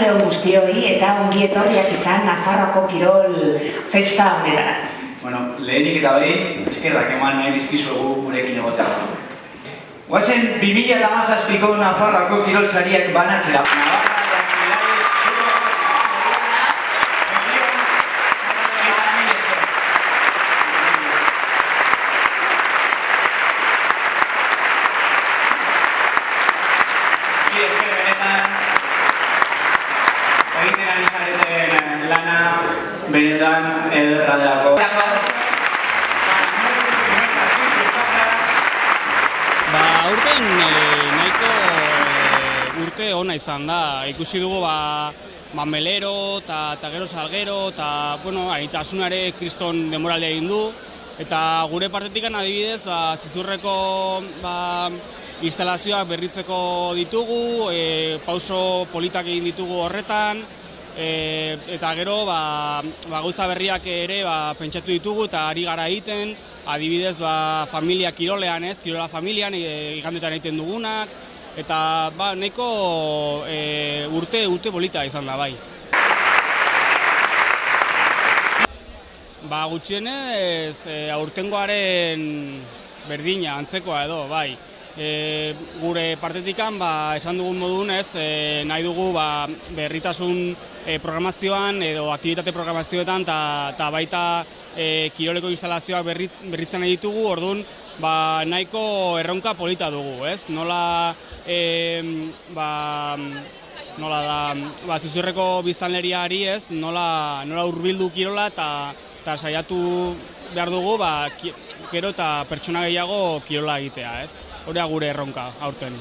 Arratsalde on guztioi eta ongi etorriak izan Nafarroako kirol festa honetara. Bueno, lehenik eta behin, eskerrak eman nahi dizkizuegu gurekin egotea. Guazen 2017ko Nafarroako kirol sariak banatzera. Egiten ari zareten lana benetan ederra delako. Aurten nahiko urte ona izan da. Ikusi dugu Melero eta gero Salguero eta Aitasunare kriston denboraldia egin du. Eta gure partetik adibidez Zizurreko instalazioak berritzeko ditugu, pauso politak egin ditugu horretan, eta gero gauza berriak ere pentsatu ditugu eta ari gara egiten, adibidez familia kirolean, kirola familian igandetan egiten dugunak, eta nahiko urte polita izan da bai. Gutxienez aurtengoaren berdina, antzekoa edo, bai. Gure partetikan esan dugun modun nahi dugu berritasun programazioan edo aktibitate programazioetan eta baita kiroleko instalazioak berritzen nahi ditugu, orduan nahiko erronka polita dugu, ez? Nola da Zizurreko biztanleriari, ez? Nola hurbildu kirola eta saiatu behar dugu gero eta pertsona gehiago kirola egitea, ez? Hori gure erronka aurten.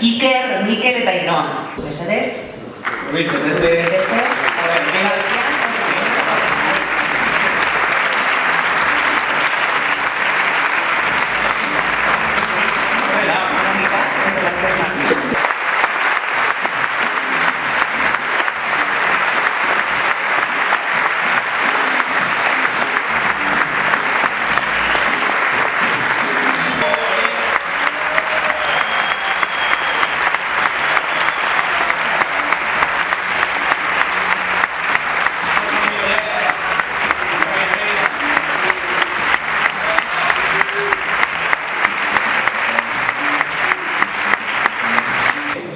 Iker, Mikel eta Inoa. Mesedez? Luis, beste... Beste?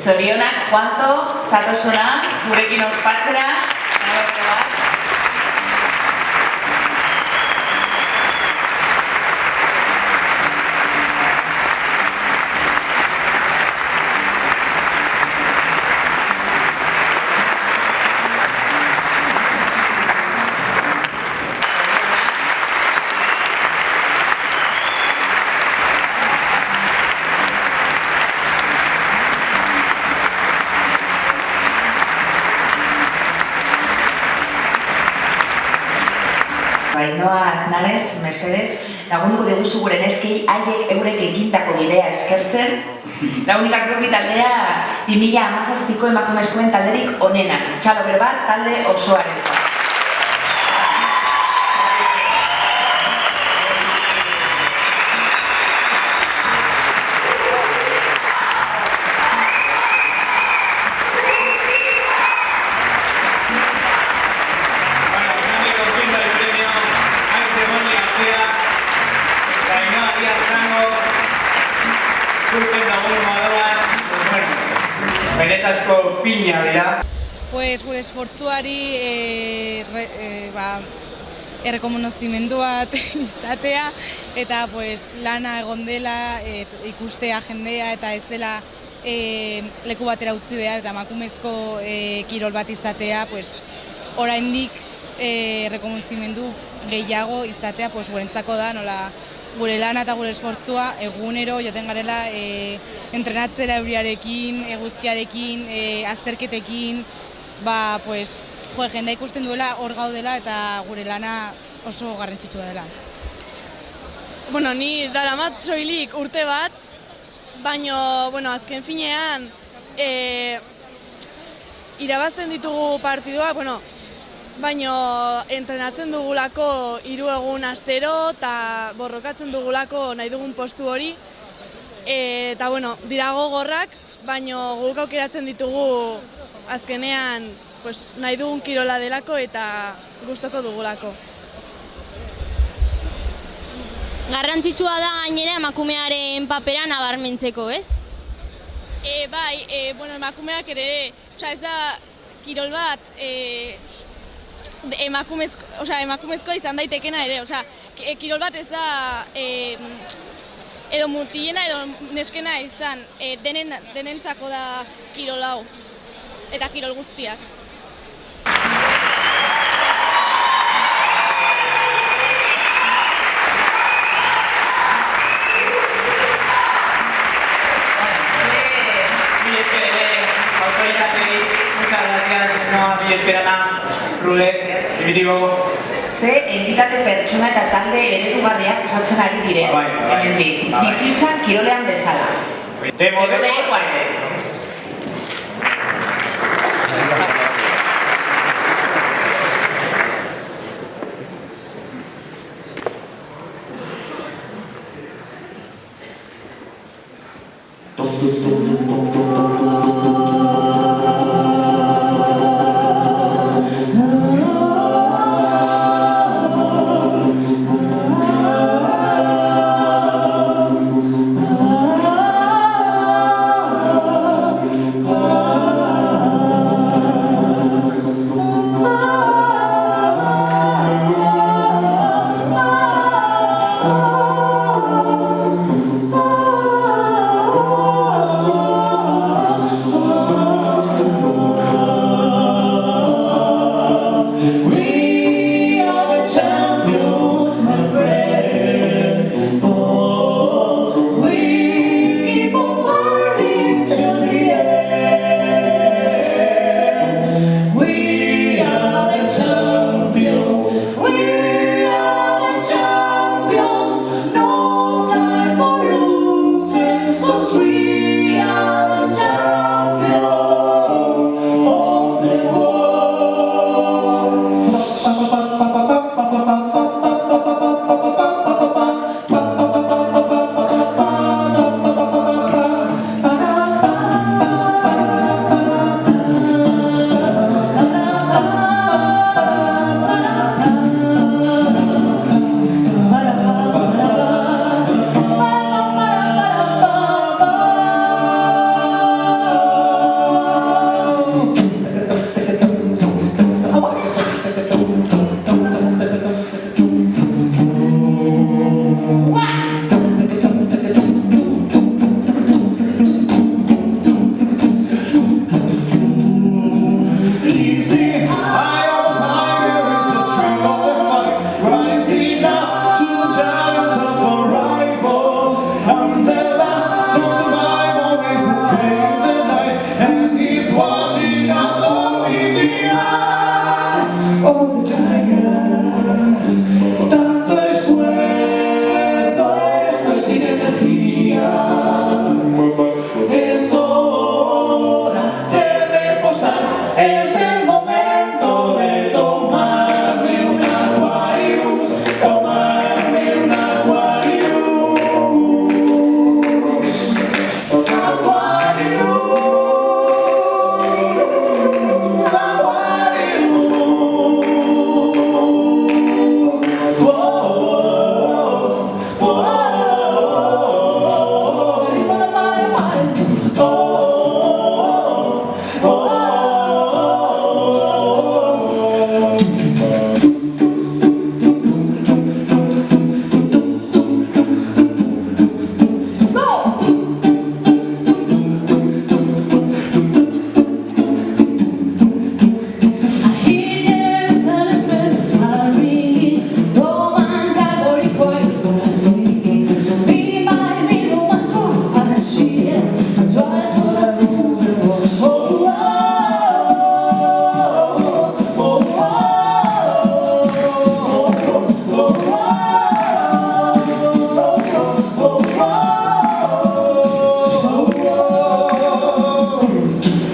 Zorionak, Juanto, zatozuna, gurekin ospatzera. Ainhoa Aznarez, mesedez, lagunduko diguzu gure neskei haiek eurek egindako bidea eskertzen. Launikak Roki taldea 2017ko emakumezkoen talderik onenak. Txalo berbat talde osoaren. Benetazko pina dira. Pues gure esfortzuari errekonozimendu bat izatea eta pues lana egon dela ikustea jendea eta ez dela leku batera utzi behar eta emakumezko kirol bat izatea pues oraindik errekonozimendu gehiago izatea pues gurentzako da nola gure lana eta gure esfortzua egunero joten garela entrenatzera euriarekin, eguzkiarekin, azterketekin, pues, jendea ikusten duela hor gaudela eta gure lana oso garrantzitsua dela. Bueno, ni daramat soilik urte bat, baina azken finean irabazten ditugu partiduak, baina entrenatzen dugulako 3 egun astero eta borrokatzen dugulako nahi dugun postu hori. Eta dira gogorrak, baina guk aukeratzen ditugu azkenean nahi dugun kirola delako eta gustoko dugulako. Garrantzitsua da gainera emakumearen papera nabarmentzeko, ez? Bai, emakumeak ere, ez da kirol bat emakumezkoa izan daitekena ere, kirol bat ez da edo mutilena edo neskena izan, denentzako da kirol hau eta kirol guztiak. Muchas gracias, Noa, mi esperana, Rule, Ibitigo. Ze entitate pertsona eta talde eredugarriak osatzen ari diren, hemendik. Bizitzan kirolean bezala. Edo de iguale.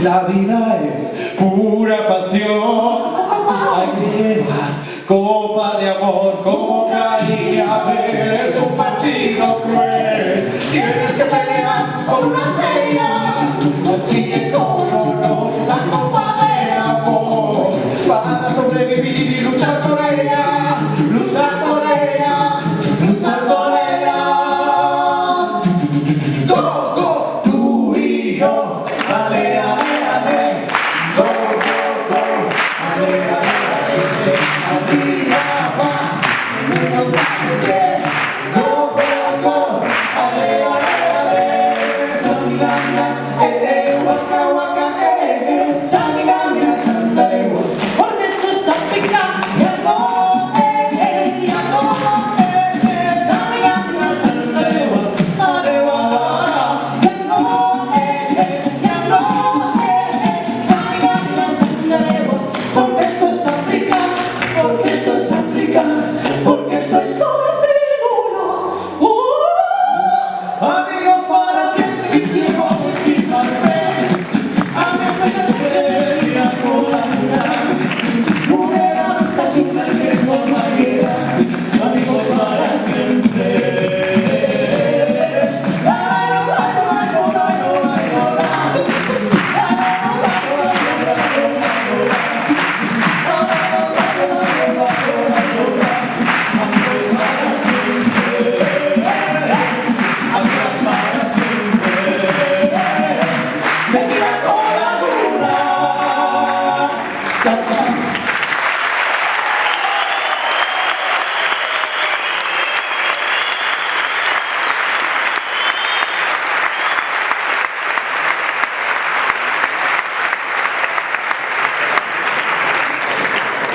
La vida es pura pasión. Hay que llevar copa de amor como caía. Es un partido cruel. Tienes que pelear con una estrella. Así que cómo la copa de amor para sobrevivir y luchar por ella. Luchar por ella. Luchar por ella. Go, go, tú y yo. Ale, ale, ale. Go, go, go. Ale, ale, ale. Arriba va. Menos valiente. Go, go, go. Ale, ale, ale. Samina, waka, waka, Samina, sandale, porque esto es África. Porque esto es África, porque esto es África, porque esto es Barcelona. Amigos para siempre quiero explicarme. A mí me serviría colaborar. Una tasuta que formaría. Amigos para siempre.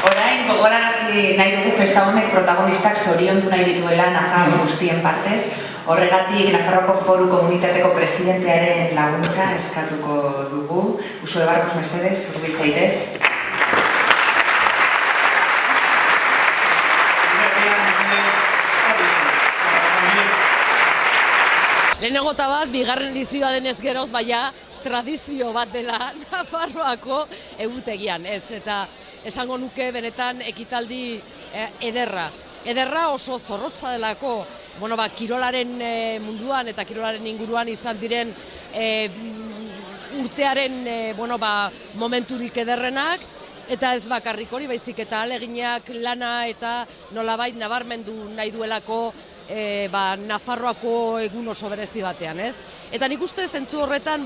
Orain gogorarazi nahi dugu festa honek protagonistak zoriondu nahi dituela Nafar guztien partez. Horregatik Nafarroako Foru Komunitateko presidentearen laguntza eskatuko dugu. Usue Barkos mesedez, hurbil zaitez. Lehenengo eta bat, bigarren edizioa denez geroz, baina tradizio bat dela Nafarroako egutegian, ez, eta esango nuke benetan ekitaldi ederra. Ederra oso zorrotza delako, kirolaren munduan eta kirolaren inguruan izan diren urtearen momenturik ederrenak, eta ez bakarrik hori, baizik eta ahaleginak lana eta nolabait nabarmendu nahi duelako Nafarroako egun oso berezi batean, ez? Eta nik uste zentzu horretan,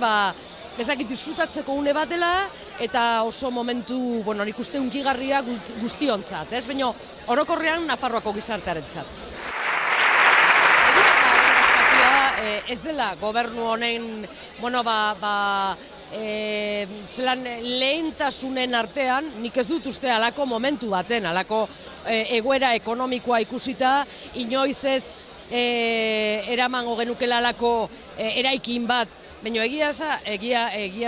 bezakit disfrutatzeko une bat dela, eta oso momentu, nik uste hunkigarria guztiontzat, ez? Baina orokorrean Nafarroako gizartearentzat. Ez dela gobernu honen, zelan lehentasunen artean, nik ez dut uste halako momentu baten, halako egoera ekonomikoa ikusita, inoiz ez eramango genukela halako eraikin bat, baina egia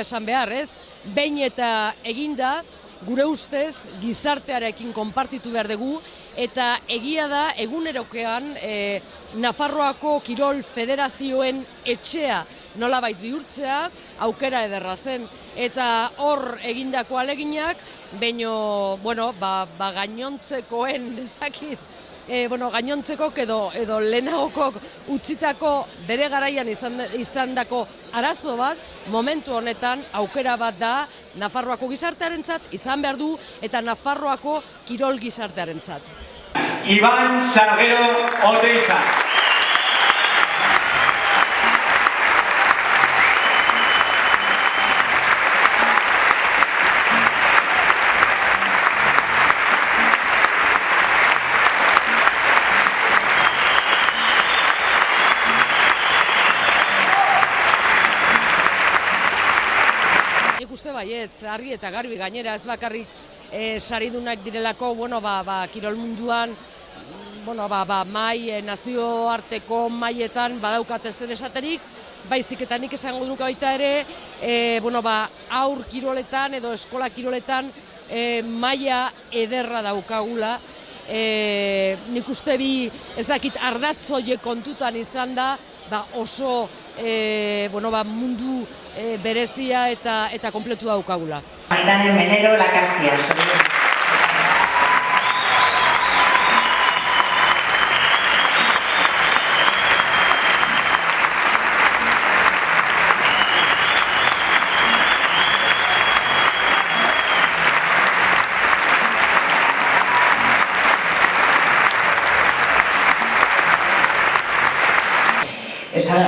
esan behar, ez? Behin eta eginda, gure ustez gizartearekin konpartitu behar dugu, eta egia da egunerokean Nafarroako Kirol Federazioen etxea nolabait bihurtzea aukera ederra zen, eta hor egindako aleginak, baina gainontzekoen ezakit, gainontzekok edo lehenagokok utzitako bere garaian izandako arazo bat, momentu honetan aukera bat da Nafarroako gizartearentzat izan behar du eta Nafarroako kirol gizartearentzat. Iban Salguero Oteiza. Uste baietz, argi eta garbi gainera ez bakarrik saridunak direlako, kirol munduan, nazioarteko maietan badaukate zer esaterik, baizik eta nik esango duke baita ere, aur kiroletan edo eskola kiroletan maila ederra daukagula. Nik uste ez dakit ardatzoiek kontutan izan da, oso mundu berezia eta kompletua daukagula. Maitane Menero Lakarzia,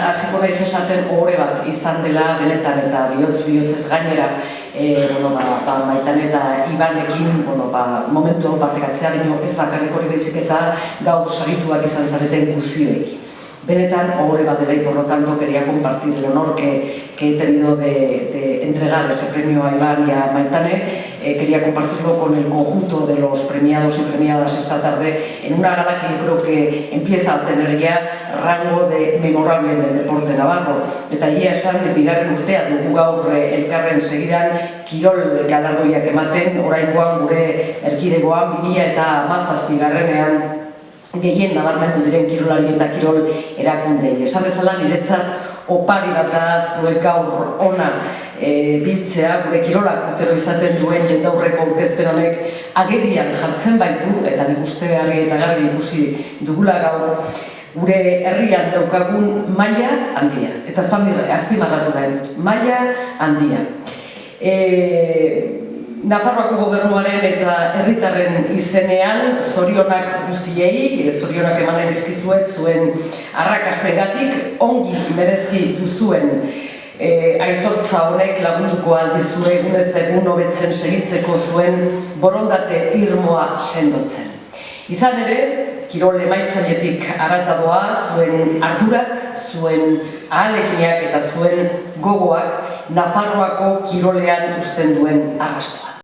hasiko naiz esaten ohore bat izan dela benetan eta bihotzez gainera Maitane eta Ibanekin momentu partekatzea, baina ez bakarrik hori baizik eta gaur sarituak izan zareten guztioekin. Benetan ohore bat dela y por lo tanto quería compartir el honor que he tenido de entregar ese premio a Iván y a Maitane. Quería compartirlo con el conjunto de los premiados y premiadas esta tarde en una gala que yo creo que empieza a tener ya rango de memorable en el deporte navarro. Eta egia esan, bigarren urtea dugu gaur elkarren segidan kirol galardoiak ematen, oraingoan gure erkidegoan 2017 gehien nabarmendu diren kirolari eta kirol erakundei. Esan bezala niretzat opari bat da zuek gaur ona biltzea, gure kirolak urtero izaten duen jendaurreko aurkezpen honek agerian jartzen baitu, eta nik uste argi eta garbi ikusi dugula gaur, gure herrian daukagun maila handia. Eta azpimarratu nahi dut, maila handia. Nafarroako gobernuaren eta herritarren izenean zorionak guziei, zorionak eman nahi dizkizuet zuen arrakastengatik, ongi merezi duzuen aitortza honek lagunduko aldizue egunez egun hobetzen segitzeko zuen borondate irmoa sendotzen. Izan ere, kirol emaitzailetik haratadoa zuen ardurak, zuen ahaleginak eta zuen gogoak Nafarroako kirolean uzten duen arrastoa.